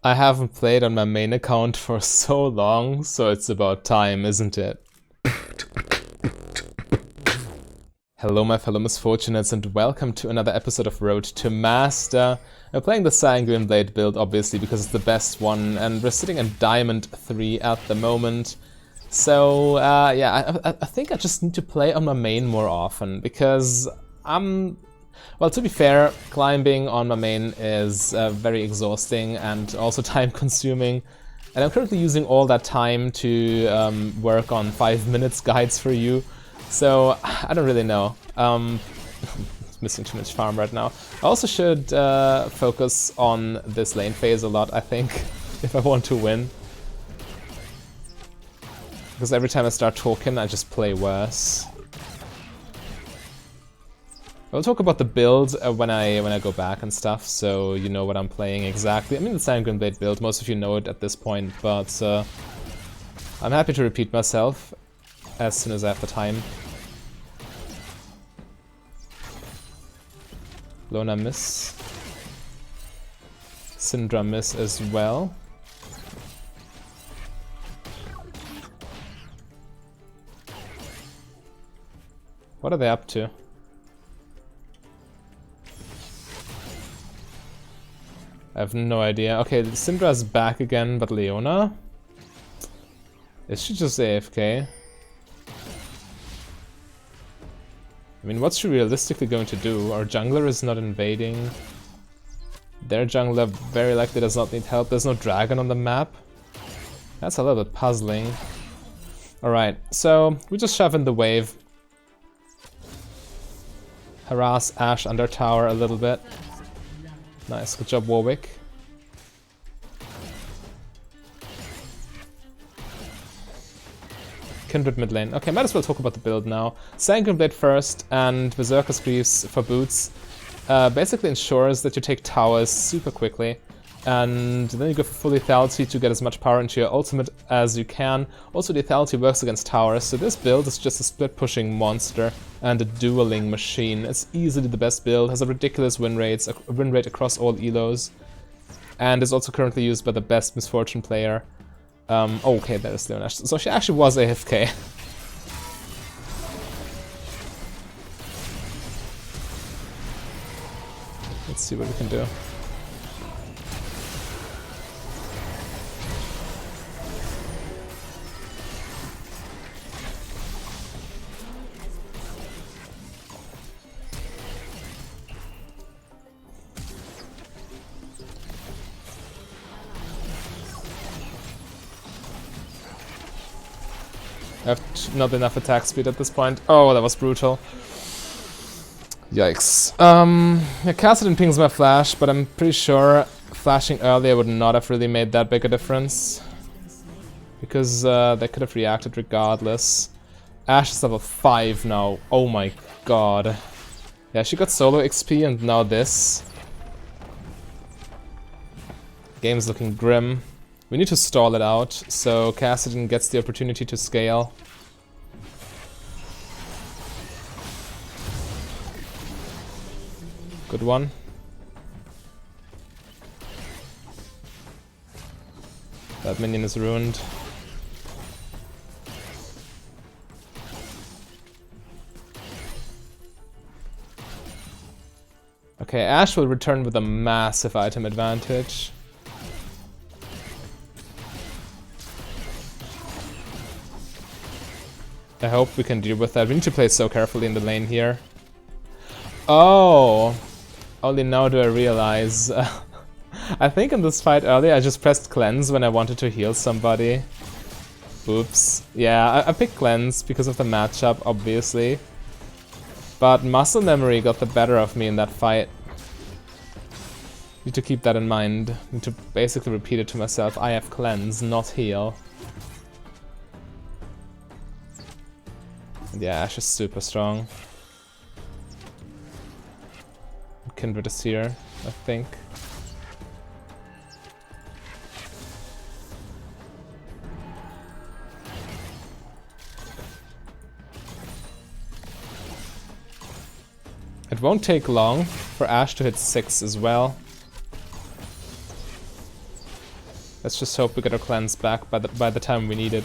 I haven't played on my main account for so long, so it's about time, isn't it? Hello my fellow misfortunates and welcome to another episode of Road to Master. We're playing the Sanguine Blade build obviously because it's the best one, and we're sitting in Diamond 3 at the moment. So yeah, I think I just need to play on my main more often because well, to be fair, climbing on my main is very exhausting and also time consuming. And I'm currently using all that time to work on 5 minutes guides for you. So, I don't really know. It's missing too much farm right now. I also should focus on this lane phase a lot, I think, if I want to win. Because every time I start talking, I just play worse. I'll talk about the build when I go back and stuff, so you know what I'm playing exactly. I mean, the Sanguine Blade build, most of you know it at this point, but I'm happy to repeat myself as soon as I have the time. Lona miss. Syndra miss as well. What are they up to? I have no idea. Okay, Syndra's back again, but Leona? Is she just AFK? I mean, what's she realistically going to do? Our jungler is not invading. Their jungler very likely does not need help. There's no dragon on the map. That's a little bit puzzling. Alright, so we just shove in the wave. Harass Ashe under tower a little bit. Nice, good job Warwick. Kindred mid lane. Okay, might as well talk about the build now. Sanguine Blade first and Berserker's Greaves for boots. Basically ensures that you take towers super quickly. And then you go for full lethality to get as much power into your ultimate as you can. Also, lethality works against towers, so this build is just a split pushing monster and a dueling machine. It's easily the best build, has a ridiculous win rate across all elos, and is also currently used by the best Misfortune player. Okay, there's Leona. So she actually was AFK. Let's see what we can do. I have not enough attack speed at this point. Oh, that was brutal. Yikes. Yeah, Cassidy pings my flash, but I'm pretty sure flashing earlier would not have really made that big a difference. Because they could have reacted regardless. Ashe is level 5 now. Oh my god. Yeah, she got solo XP and now this. Game's looking grim. We need to stall it out, so Cassidy gets the opportunity to scale. Good one. That minion is ruined. Okay, Ashe will return with a massive item advantage. I hope we can deal with that. We need to play so carefully in the lane here. Oh! Only now do I realize. I think in this fight earlier I just pressed cleanse when I wanted to heal somebody. Oops. Yeah, I picked cleanse because of the matchup, obviously. But muscle memory got the better of me in that fight. Need to keep that in mind. Need to basically repeat it to myself. I have cleanse, not heal. Yeah, Ashe is super strong. Kindred is here, I think. It won't take long for Ashe to hit 6 as well. Let's just hope we get our cleanse back by the time we need it.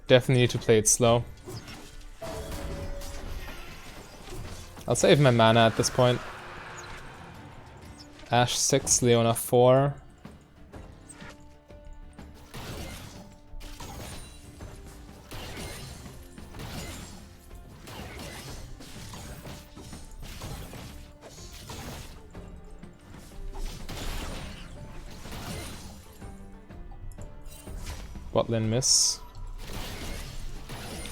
Definitely need to play it slow. I'll save my mana at this point. Ashe 6, Leona 4. Bot lane miss.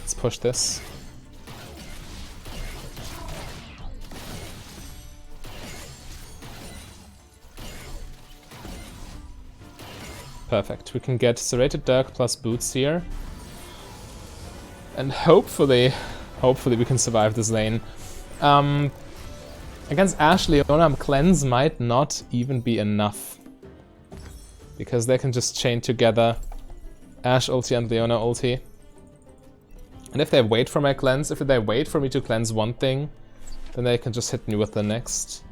Let's push this. Perfect. We can get Serrated Dirk plus boots here. And hopefully we can survive this lane. Against Ashe, Leona, cleanse might not even be enough. Because they can just chain together Ashe ulti and Leona ulti. And if they wait for my cleanse, if they wait for me to cleanse one thing, then they can just hit me with the next.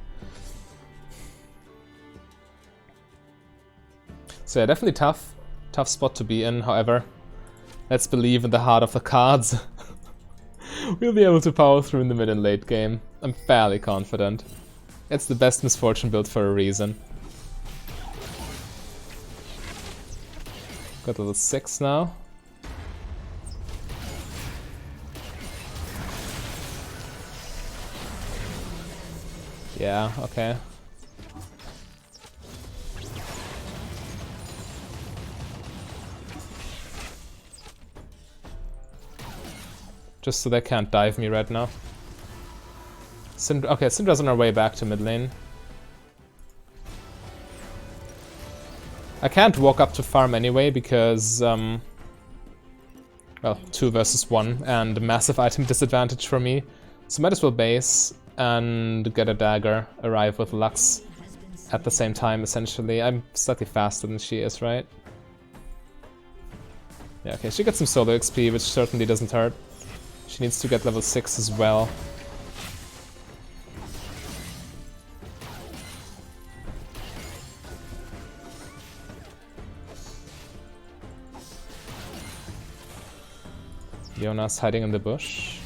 So yeah, definitely tough spot to be in. However, let's believe in the heart of the cards. We'll be able to power through in the mid and late game. I'm fairly confident. It's the best Misfortune build for a reason. Got level 6 now. Yeah, okay. Just so they can't dive me right now. Okay, Syndra's on our way back to mid lane. I can't walk up to farm anyway because, well, 2 versus 1 and a massive item disadvantage for me. So might as well base and get a dagger, arrive with Lux at the same time, essentially. I'm slightly faster than she is, right? Yeah, okay, she gets some solo XP, which certainly doesn't hurt. She needs to get level 6 as well. Leona's hiding in the bush.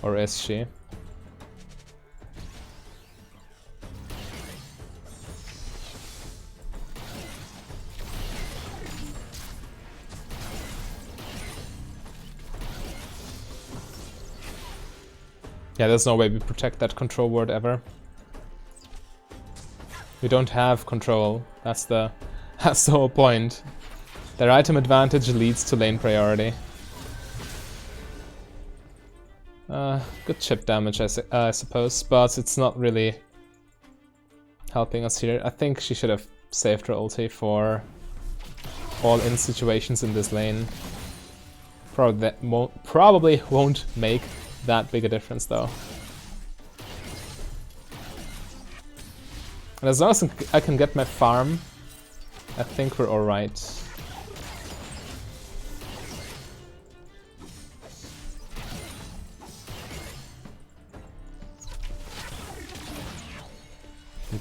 Or is she? Yeah, there's no way we protect that control ward ever. We don't have control. That's the whole point. Their item advantage leads to lane priority. Good chip damage, I suppose, but it's not really helping us here. I think she should have saved her ulti for all-in situations in this lane. Probably won't make that big a difference, though. And as long as I can get my farm, I think we're alright.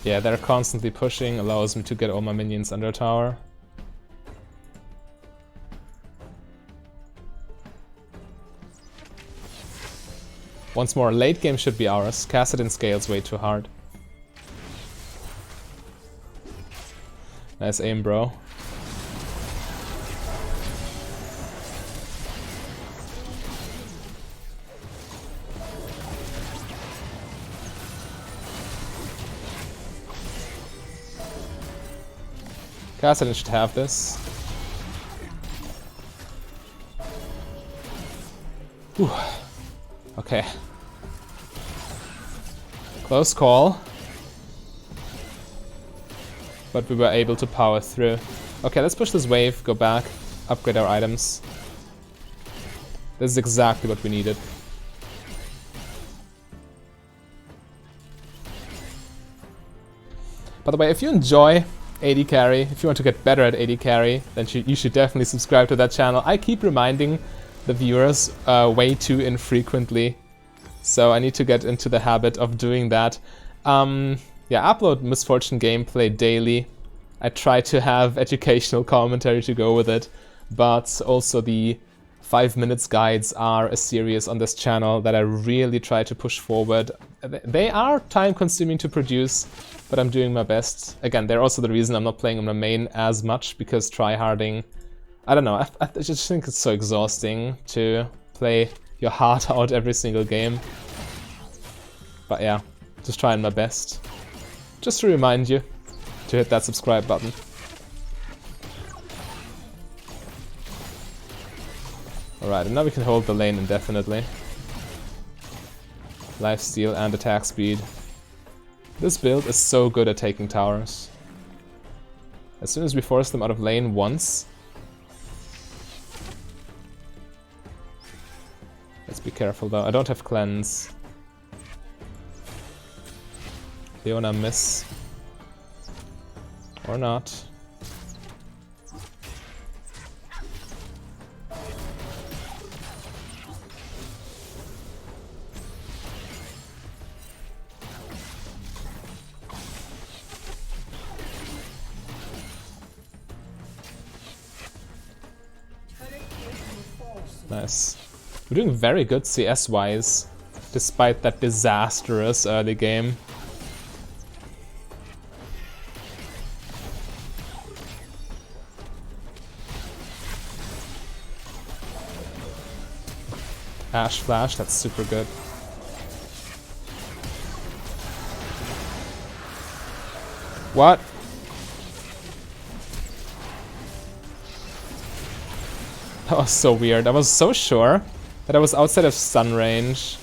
Yeah, they're constantly pushing, allows me to get all my minions under tower. Once more, late game should be ours. Kassadin scales way too hard. Nice aim, bro. Kassadin should have this. Whew. Okay. Close call. but we were able to power through. Okay, let's push this wave, go back, upgrade our items. This is exactly what we needed. By the way, if you enjoy AD carry, if you want to get better at AD carry, then you should definitely subscribe to that channel. I keep reminding the viewers way too infrequently, so I need to get into the habit of doing that. Yeah, upload Misfortune gameplay daily. I try to have educational commentary to go with it, but also the 5 minutes guides are a series on this channel that I really try to push forward. They are time consuming to produce, but I'm doing my best. Again, they're also the reason I'm not playing on my main as much, because tryharding, I don't know, I just think it's so exhausting to play your heart out every single game. But yeah, just trying my best. Just to remind you to hit that subscribe button. Alright, and now we can hold the lane indefinitely. Lifesteal and attack speed. This build is so good at taking towers. As soon as we force them out of lane once... Let's be careful though, I don't have cleanse. Leona miss. Or not. Nice. We're doing very good CS-wise, despite that disastrous early game. Ash Flash, that's super good. What? That was so weird. I was so sure that I was outside of stun range,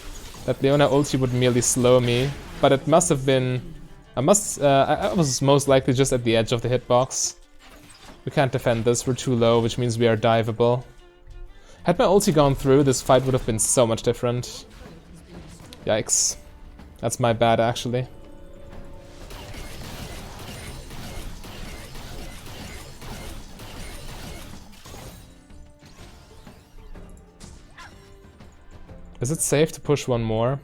that Leona ulti would merely slow me, but it must have been... I was most likely just at the edge of the hitbox. We can't defend this, we're too low, which means we are diveable. Had my ulti gone through, this fight would have been so much different. Yikes. That's my bad, actually. Is it safe to push one more?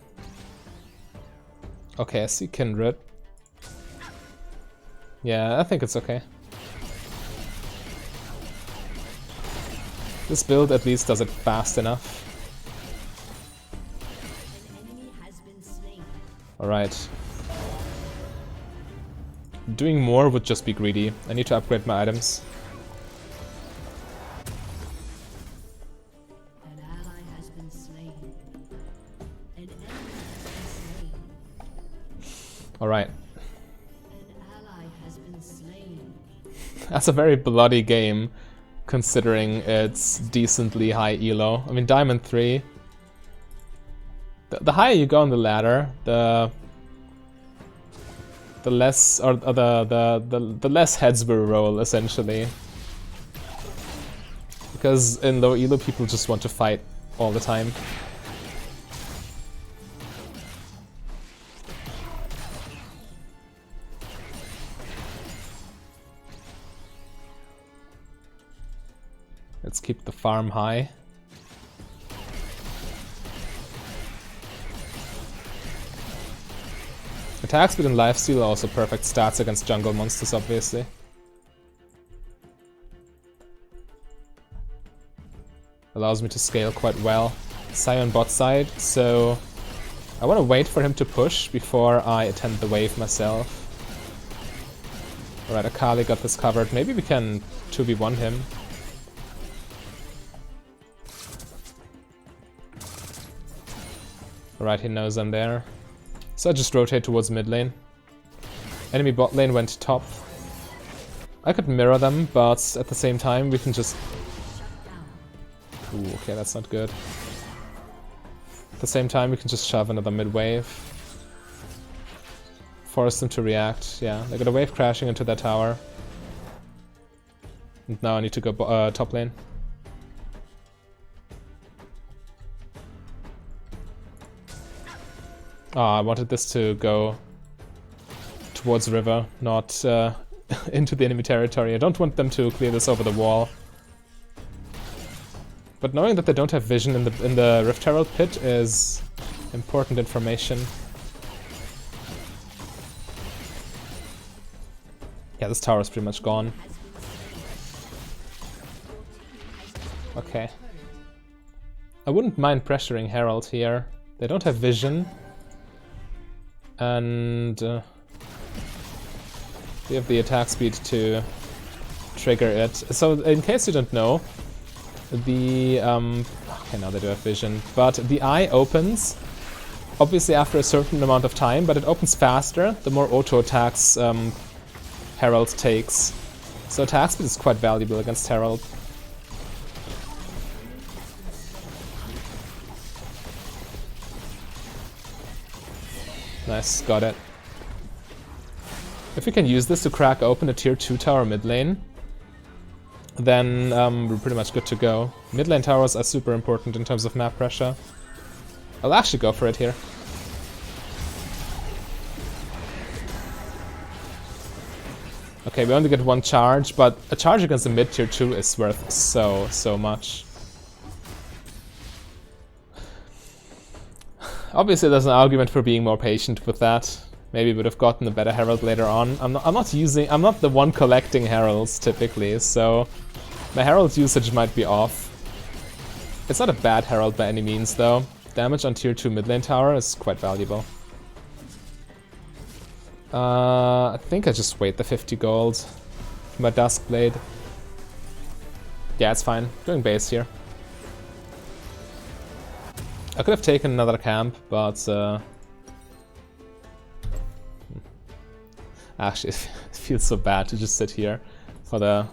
Okay, I see Kindred. Yeah, I think it's okay. This build at least does it fast enough. Alright. Doing more would just be greedy. I need to upgrade my items. Alright. That's a very bloody game, considering it's decently high elo. I mean, Diamond 3. The higher you go on the ladder, the less, or the less heads will roll, essentially. Because in low elo, people just want to fight all the time. Let's keep the farm high. Attack speed and lifesteal are also perfect stats against jungle monsters, obviously. Allows me to scale quite well. Sai on bot side, so I want to wait for him to push before I attempt the wave myself. Alright, Akali got this covered. Maybe we can 2v1 him. Alright, he knows I'm there. So I just rotate towards mid lane. Enemy bot lane went top. I could mirror them, but at the same time we can just... Ooh, okay, that's not good. At the same time we can just shove another mid wave. force them to react. Yeah, they got a wave crashing into that tower. And now I need to go top lane. I wanted this to go towards river, not into the enemy territory. I don't want them to clear this over the wall. But knowing that they don't have vision in the Rift Herald pit is important information. Yeah, this tower is pretty much gone. Okay. I wouldn't mind pressuring Herald here. They don't have vision. And we have the attack speed to trigger it. So in case you don't know, the okay, now they do have vision, but the eye opens obviously after a certain amount of time, but it opens faster the more auto attacks Herald takes. So attack speed is quite valuable against Herald. Nice, got it. If we can use this to crack open a tier 2 tower mid lane, then we're pretty much good to go. Mid lane towers are super important in terms of map pressure. I'll actually go for it here. Okay, we only get one charge, but a charge against the mid tier 2 is worth so much. Obviously there's an argument for being more patient with that. Maybe would have gotten a better herald later on. I'm not the one collecting heralds typically, so my herald usage might be off. It's not a bad herald by any means though. Damage on tier 2 mid lane tower is quite valuable. I think I just wait the 50 gold for my Duskblade. Yeah, it's fine. Doing base here. I could have taken another camp, but actually it feels so bad to just sit here for the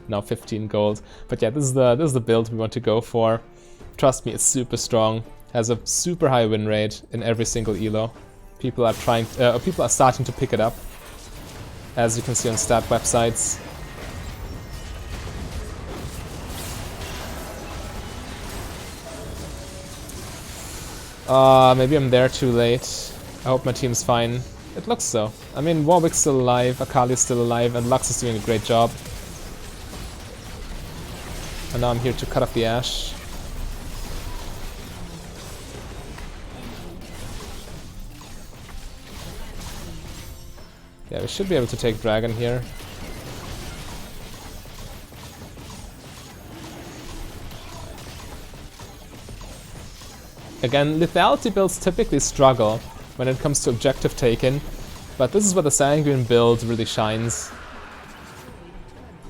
now 15 gold. But yeah, this is the build we want to go for. Trust me, it's super strong. Has a super high win rate in every single elo. People are starting to pick it up, as you can see on stat websites. Maybe I'm there too late. I hope my team's fine. It looks so. I mean, Warwick's still alive, Akali's still alive, and Lux is doing a great job. And now I'm here to cut off the Ashe. Yeah, we should be able to take Dragon here. Again, lethality builds typically struggle when it comes to objective taking, but this is where the Sanguine build really shines.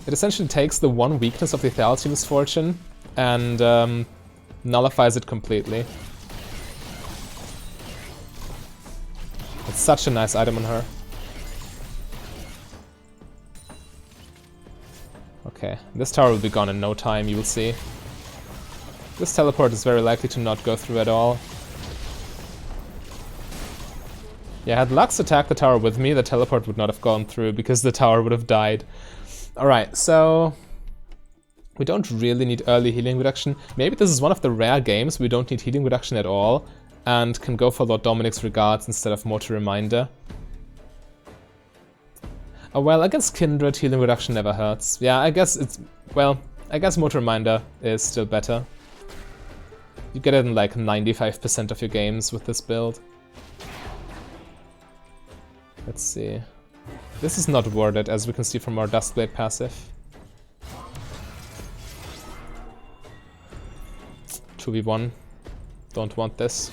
It essentially takes the one weakness of lethality misfortune and nullifies it completely. It's such a nice item on her. Okay, this tower will be gone in no time, you will see. This teleport is very likely to not go through at all. Yeah, had Lux attacked the tower with me, the teleport would not have gone through because the tower would have died. Alright, so we don't really need early healing reduction. Maybe this is one of the rare games we don't need healing reduction at all and can go for Lord Dominic's regards instead of Mortal Reminder. Oh well, against Kindred, healing reduction never hurts. Yeah, I guess it's... well, I guess Mortal Reminder is still better. You get it in like 95% of your games with this build. Let's see. This is not worded, as we can see from our Duskblade passive. 2v1. Don't want this.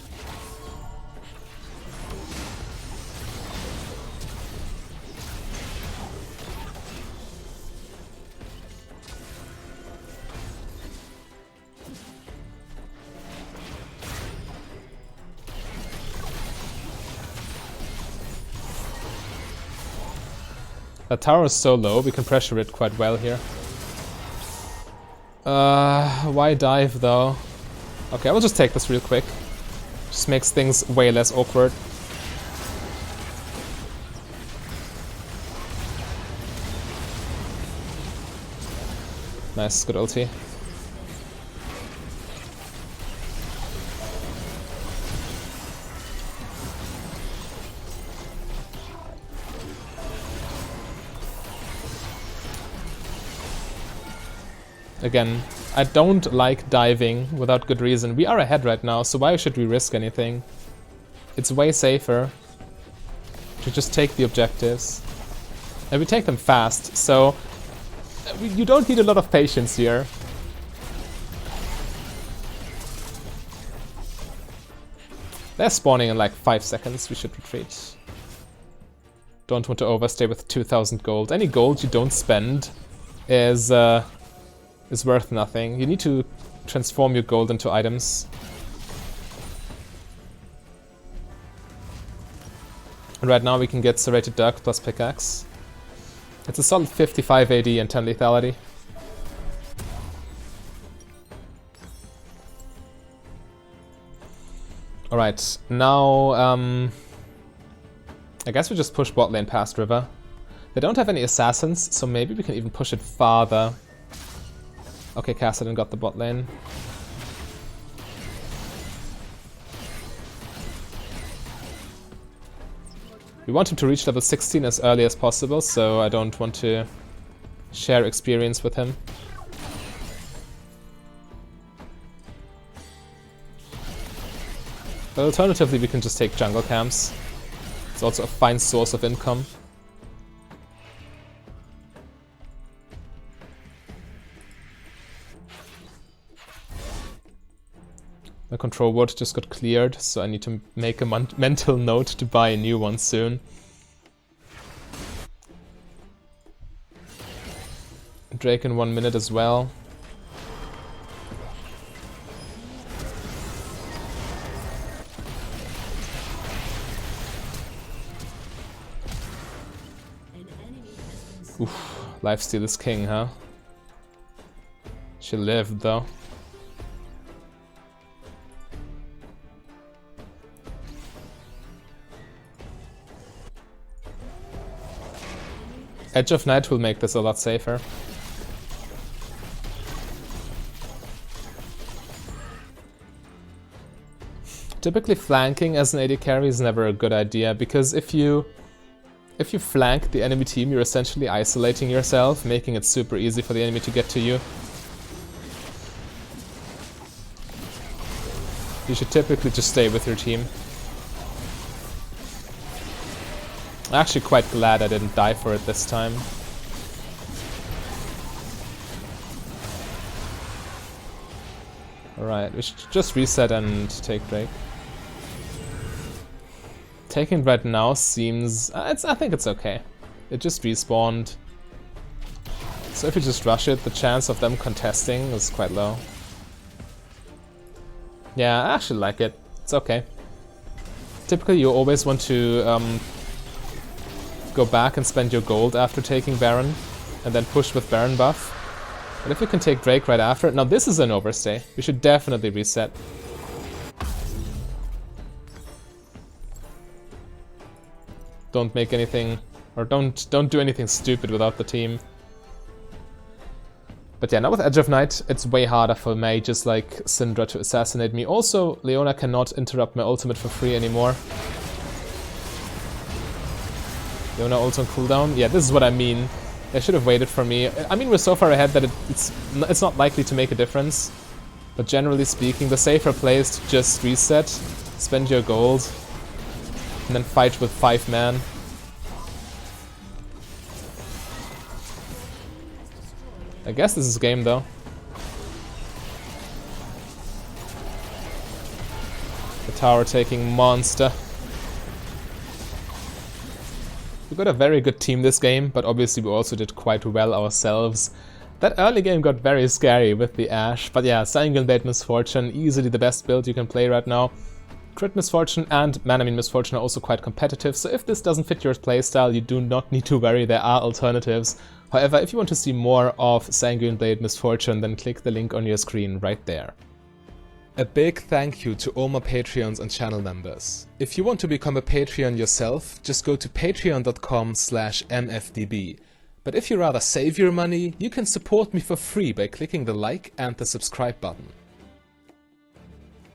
That tower is so low, we can pressure it quite well here. Why dive though? Okay, I will just take this real quick. Just makes things way less awkward. Nice, good ulti. Again, I don't like diving without good reason. We are ahead right now, so why should we risk anything? It's way safer to just take the objectives. And we take them fast, so you don't need a lot of patience here. They're spawning in like 5 seconds, we should retreat. Don't want to overstay with 2000 gold. Any gold you don't spend is worth nothing. You need to transform your gold into items. And right now we can get Serrated Dirk plus Pickaxe. It's a solid 55 AD and 10 lethality. Alright, now I guess we just push bot lane past river. They don't have any assassins, so maybe we can even push it farther. Okay, Kassadin got the bot lane. We want him to reach level 16 as early as possible, so I don't want to share experience with him. But alternatively, we can just take jungle camps. It's also a fine source of income. The control ward just got cleared, so I need to make a mental note to buy a new one soon. Drake in 1 minute as well. Oof, lifesteal is king, huh? She lived though. Edge of Night will make this a lot safer. Typically flanking as an AD carry is never a good idea, because if you flank the enemy team, you're essentially isolating yourself, making it super easy for the enemy to get to you. You should typically just stay with your team. I'm actually quite glad I didn't die for it this time. Alright, we should just reset and take Drake. Taking it right now seems... I think it's okay. It just respawned. So if you just rush it, the chance of them contesting is quite low. Yeah, I actually like it. It's okay. Typically you always want to go back and spend your gold after taking Baron, and then push with Baron buff. But if you can take Drake right after... Now this is an overstay. We should definitely reset. Don't make anything... or don't do anything stupid without the team. But yeah, now with Edge of Night, it's way harder for mages like Syndra to assassinate me. Also, Leona cannot interrupt my ultimate for free anymore. Leona ult on cooldown. Yeah, this is what I mean. They should have waited for me. I mean, we're so far ahead that it's not likely to make a difference. But generally speaking, the safer play is to just reset, spend your gold, and then fight with 5 man. I guess this is game though. The tower taking monster. We got a very good team this game, but obviously we also did quite well ourselves. That early game got very scary with the Ashe, but yeah, Sanguine Blade Misfortune, easily the best build you can play right now. Crit Misfortune and Manamine Misfortune are also quite competitive, so if this doesn't fit your playstyle, you do not need to worry, there are alternatives. However, if you want to see more of Sanguine Blade Misfortune, then click the link on your screen right there. A big thank you to all my Patreons and channel members. If you want to become a Patreon yourself, just go to patreon.com/mfdb. But if you rather save your money, you can support me for free by clicking the like and the subscribe button.